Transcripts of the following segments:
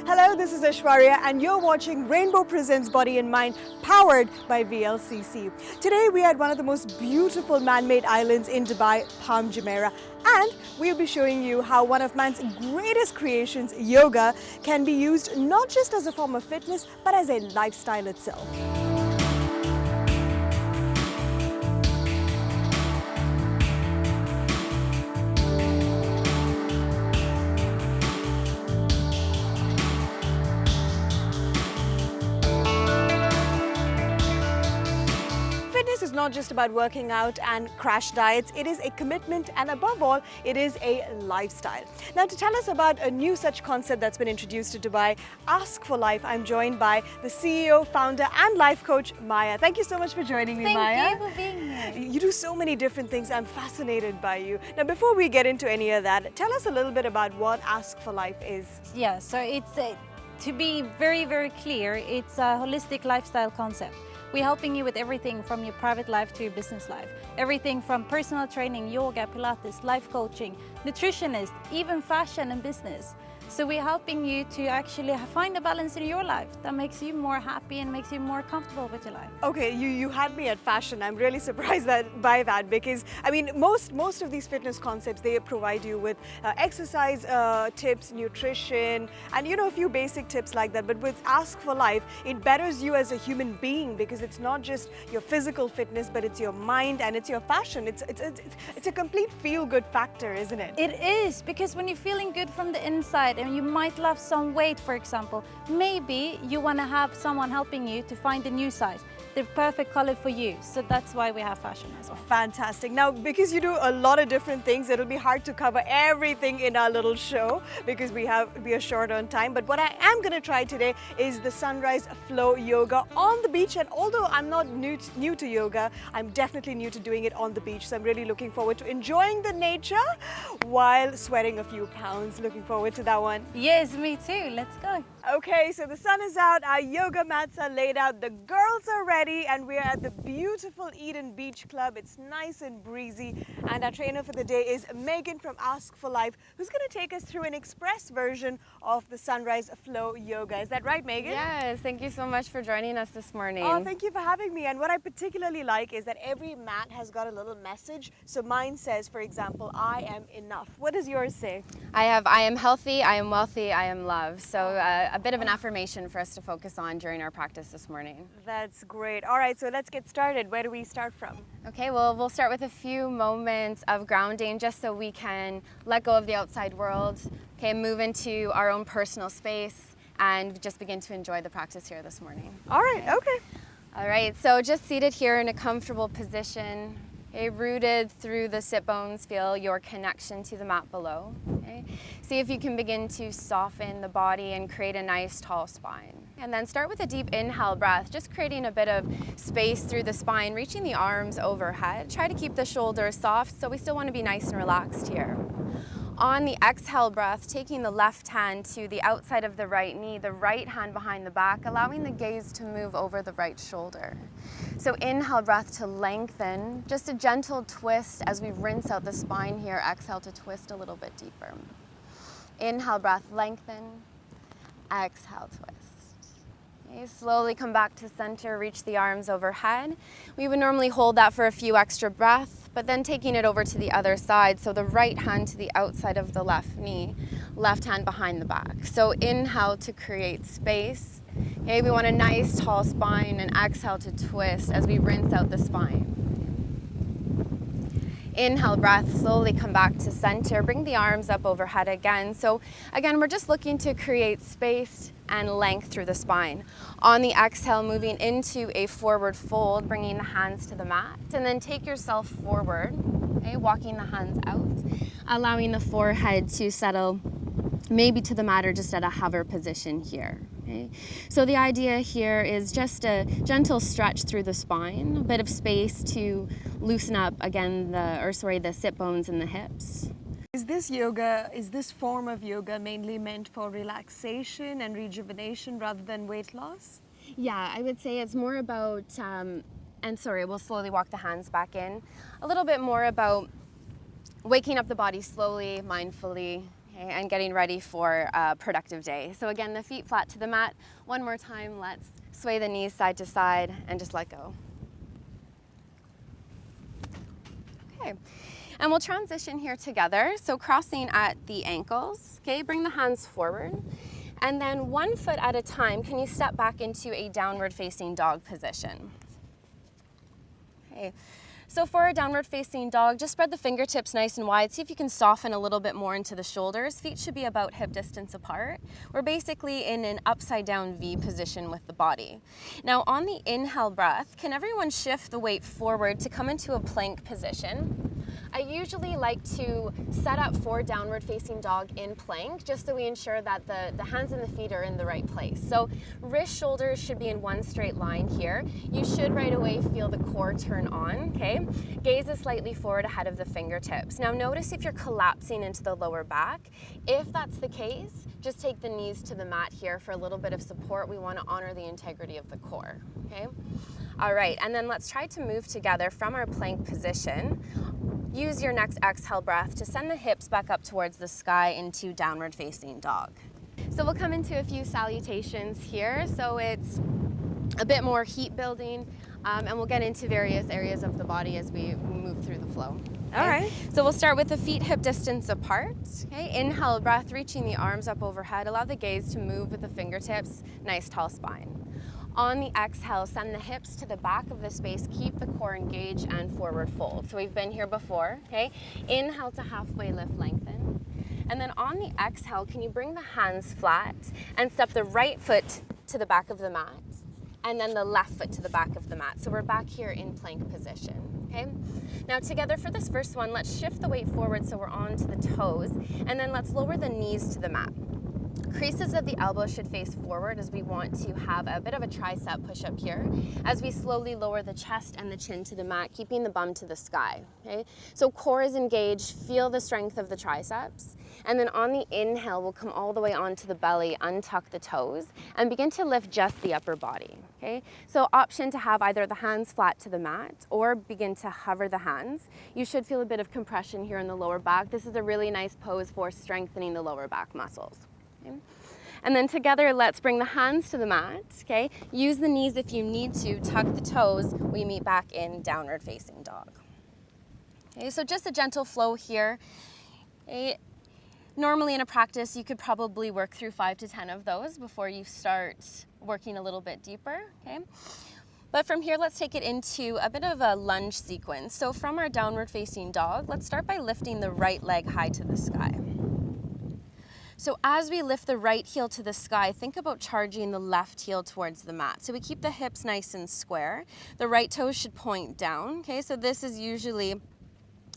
Hello, this is Aishwarya and you're watching Rainbow Presents Body and Mind, powered by VLCC. Today we are at one of the most beautiful man-made islands in Dubai, Palm Jumeirah, and we'll be showing you how one of man's greatest creations, yoga, can be used not just as a form of fitness but as a lifestyle itself. Fitness is not just about working out and crash diets, it is a commitment and above all, it is a lifestyle. Now to tell us about a new such concept that's been introduced to Dubai, Ask for Life, I'm joined by the CEO, founder and life coach, Maya. Thank you so much for joining me, Maya. Thank you for being here. You do so many different things, I'm fascinated by you. Now before we get into any of that, tell us a little bit about what Ask for Life is. Yeah, so to be very, very clear, it's a holistic lifestyle concept. We're helping you with everything from your private life to your business life. Everything from personal training, yoga, Pilates, life coaching, nutritionist, even fashion and business. So we're helping you to actually find a balance in your life that makes you more happy and makes you more comfortable with your life. Okay, you had me at fashion. I'm really surprised by that because, I mean, most of these fitness concepts, they provide you with exercise tips, nutrition, and a few basic tips like that. But with Ask for Life, it betters you as a human being because it's not just your physical fitness, but it's your mind and it's your fashion. It's a complete feel-good factor, isn't it? It is, because when you're feeling good from the inside and you might lose some weight, for example, maybe you want to have someone helping you to find a new size, the perfect color for you. So that's why we have fashion as well. Fantastic. Now, because you do a lot of different things, it'll be hard to cover everything in our little show because we are short on time. But what I am going to try today is the sunrise flow yoga on the beach. And although I'm not new to yoga, I'm definitely new to doing it on the beach. So I'm really looking forward to enjoying the nature while sweating a few pounds. Looking forward to that one. Yes, me too. Let's go. Okay, so the sun is out, our yoga mats are laid out, the girls are ready, and we're at the beautiful Eden Beach Club. It's nice and breezy, and our trainer for the day is Megan from Ask for Life, who's going to take us through an express version of the sunrise flow yoga. Is that right, Megan? Yes, thank you so much for joining us this morning. Oh, thank you for having me. And what I particularly like is that every mat has got a little message. So mine says, for example, I am enough. What does yours say? I am healthy, I am wealthy, I am loved. So a bit of an affirmation for us to focus on during our practice this morning. That's great. All right, so let's get started. Where do we start from? Okay, well, we'll start with a few moments of grounding just so we can let go of the outside world, okay, move into our own personal space and just begin to enjoy the practice here this morning. All right, okay. All right, so just seated here in a comfortable position. Okay, rooted through the sit bones, feel your connection to the mat below. Okay? See if you can begin to soften the body and create a nice tall spine. And then start with a deep inhale breath, just creating a bit of space through the spine, reaching the arms overhead. Try to keep the shoulders soft, so we still want to be nice and relaxed here. On the exhale breath, taking the left hand to the outside of the right knee, the right hand behind the back, allowing the gaze to move over the right shoulder. So inhale breath to lengthen, just a gentle twist as we rinse out the spine here. Exhale to twist a little bit deeper. Inhale breath, lengthen. Exhale, twist. Okay, slowly come back to center, reach the arms overhead. We would normally hold that for a few extra breaths, but then taking it over to the other side. So the right hand to the outside of the left knee, left hand behind the back. So inhale to create space. Okay, we want a nice tall spine, and exhale to twist as we rinse out the spine. Inhale breath, slowly come back to center. Bring the arms up overhead again. So again, we're just looking to create space and length through the spine. On the exhale, moving into a forward fold, bringing the hands to the mat, and then take yourself forward, okay, walking the hands out, allowing the forehead to settle maybe to the mat or just at a hover position here. Okay. So the idea here is just a gentle stretch through the spine, a bit of space to loosen up again the sit bones and the hips. Is this form of yoga mainly meant for relaxation and rejuvenation rather than weight loss? Yeah, I would say it's more about, we'll slowly walk the hands back in, a little bit more about waking up the body slowly, mindfully, okay, and getting ready for a productive day. So again, the feet flat to the mat. One more time, let's sway the knees side to side and just let go. Okay, and we'll transition here together. So crossing at the ankles, okay, bring the hands forward. And then 1 foot at a time, can you step back into a downward facing dog position? Okay. So for a downward facing dog, just spread the fingertips nice and wide. See if you can soften a little bit more into the shoulders. Feet should be about hip distance apart. We're basically in an upside down V position with the body. Now on the inhale breath, can everyone shift the weight forward to come into a plank position? I usually like to set up for downward facing dog in plank, just so we ensure that the hands and the feet are in the right place. So wrist shoulders should be in one straight line here. You should right away feel the core turn on, okay? Gaze is slightly forward ahead of the fingertips. Now notice if you're collapsing into the lower back. If that's the case, just take the knees to the mat here for a little bit of support. We want to honor the integrity of the core, okay? All right, and then let's try to move together from our plank position. Use your next exhale breath to send the hips back up towards the sky into downward facing dog. So we'll come into a few salutations here. So it's a bit more heat building, and we'll get into various areas of the body as we move through the flow. Okay? All right. So we'll start with the feet hip distance apart. Okay, inhale breath, reaching the arms up overhead. Allow the gaze to move with the fingertips, nice tall spine. On the exhale, send the hips to the back of the space, keep the core engaged and forward fold. So we've been here before, okay? Inhale to halfway lift, lengthen. And then on the exhale, can you bring the hands flat and step the right foot to the back of the mat and then the left foot to the back of the mat. So we're back here in plank position, okay? Now together for this first one, let's shift the weight forward so we're onto the toes, and then let's lower the knees to the mat. Creases of the elbows should face forward as we want to have a bit of a tricep push up here as we slowly lower the chest and the chin to the mat, keeping the bum to the sky, okay? So core is engaged, feel the strength of the triceps. And then on the inhale, we'll come all the way onto the belly, untuck the toes, and begin to lift just the upper body, okay? So option to have either the hands flat to the mat or begin to hover the hands. You should feel a bit of compression here in the lower back. This is a really nice pose for strengthening the lower back muscles. Okay. And then together, let's bring the hands to the mat, okay? Use the knees if you need to, tuck the toes. We meet back in downward facing dog. Okay, so just a gentle flow here. Okay. Normally in a practice, you could probably work through 5 to 10 of those before you start working a little bit deeper, okay? But from here, let's take it into a bit of a lunge sequence. So from our downward facing dog, let's start by lifting the right leg high to the sky. So as we lift the right heel to the sky, think about charging the left heel towards the mat. So we keep the hips nice and square. The right toes should point down, okay? So this is usually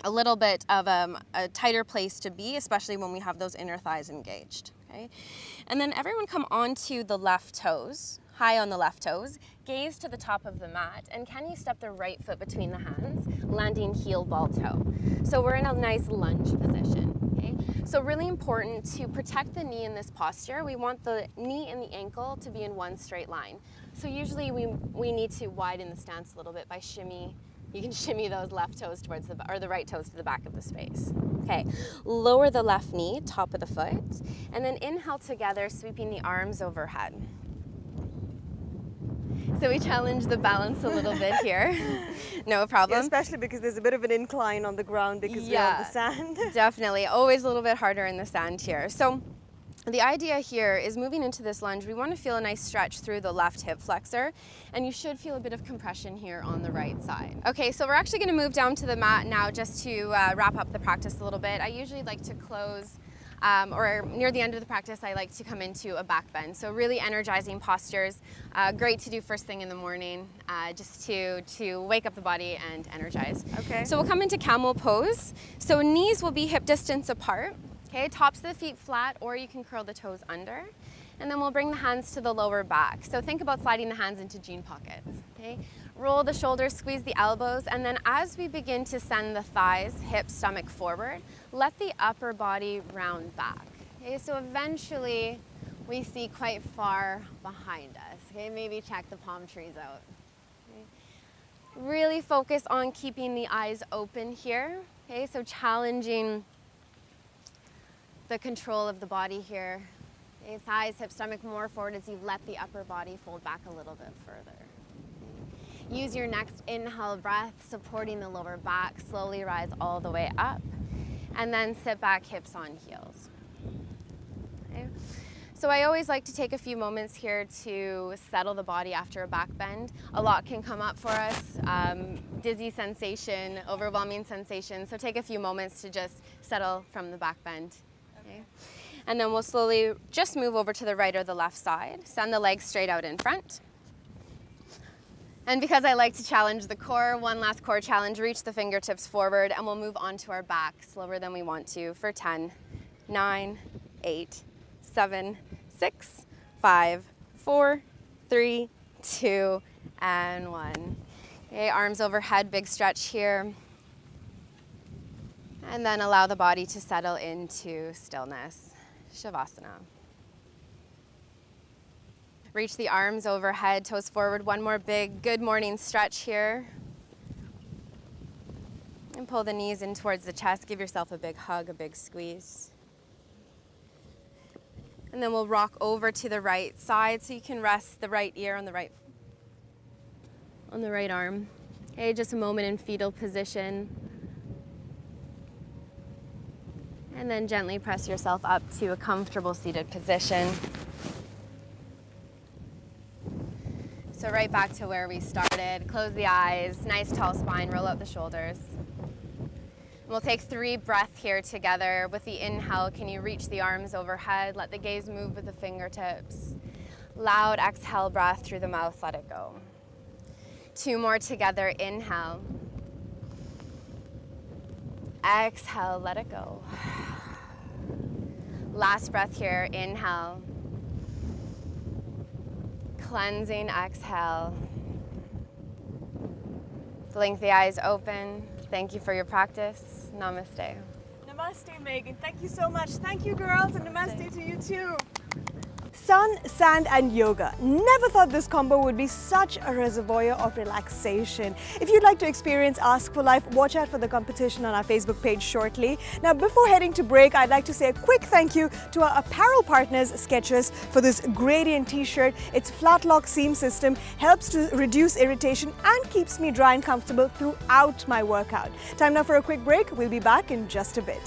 a little bit of a tighter place to be, especially when we have those inner thighs engaged, okay? And then everyone come onto the left toes, high on the left toes, gaze to the top of the mat, and can you step the right foot between the hands, landing heel ball toe? So we're in a nice lunge position. Okay? So really important to protect the knee in this posture. We want the knee and the ankle to be in one straight line. So usually we need to widen the stance a little bit by shimmy. You can shimmy those left toes towards the right toes to the back of the space. Okay, lower the left knee, top of the foot, and then inhale together, sweeping the arms overhead. So we challenge the balance a little bit here. No problem. Yeah, especially because there's a bit of an incline on the ground because we're on the sand. Definitely, always a little bit harder in the sand here. So the idea here is moving into this lunge, we want to feel a nice stretch through the left hip flexor, and you should feel a bit of compression here on the right side. Okay, so we're actually going to move down to the mat now just to wrap up the practice a little bit. I usually like to close or near the end of the practice, I like to come into a back bend. So really energizing postures, great to do first thing in the morning, just to wake up the body and energize. Okay. So we'll come into camel pose. So knees will be hip distance apart. Okay, tops of the feet flat, or you can curl the toes under. And then we'll bring the hands to the lower back. So think about sliding the hands into jean pockets. Okay, roll the shoulders, squeeze the elbows, and then as we begin to send the thighs, hips, stomach forward, let the upper body round back. Okay, so eventually we see quite far behind us. Okay, maybe check the palm trees out. Okay. Really focus on keeping the eyes open here. Okay, so challenging the control of the body here. Okay, thighs, hips, stomach more forward as you let the upper body fold back a little bit further. Use your next inhale breath, supporting the lower back. Slowly rise all the way up. And then sit back, hips on heels. Okay. So I always like to take a few moments here to settle the body after a back bend. A lot can come up for us, dizzy sensation, overwhelming sensation. So take a few moments to just settle from the back bend. Okay. And then we'll slowly just move over to the right or the left side. Send the legs straight out in front. And because I like to challenge the core, one last core challenge, reach the fingertips forward and we'll move onto our back slower than we want to for 10, 9, 8, 7, 6, 5, 4, 3, 2, and 1. Okay, arms overhead, big stretch here. And then allow the body to settle into stillness, Shavasana. Reach the arms overhead, toes forward. One more big good morning stretch here. And pull the knees in towards the chest. Give yourself a big hug, a big squeeze. And then we'll rock over to the right side so you can rest the right ear on the right arm. Okay, just a moment in fetal position. And then gently press yourself up to a comfortable seated position. So right back to where we started. Close the eyes, nice tall spine, roll out the shoulders. And we'll take 3 breaths here together. With the inhale, can you reach the arms overhead? Let the gaze move with the fingertips. Loud exhale breath through the mouth, let it go. 2 more together, inhale. Exhale, let it go. Last breath here, inhale. Cleansing exhale. Blink the eyes open. Thank you for your practice. Namaste. Namaste, Megan. Thank you so much. Thank you, girls, and namaste to you too. Sun, sand, and yoga. Never thought this combo would be such a reservoir of relaxation. If you'd like to experience Ask for Life, watch out for the competition on our Facebook page shortly. Now, before heading to break, I'd like to say a quick thank you to our apparel partners, Skechers, for this gradient t-shirt. Its flat lock seam system helps to reduce irritation and keeps me dry and comfortable throughout my workout. Time now for a quick break. We'll be back in just a bit.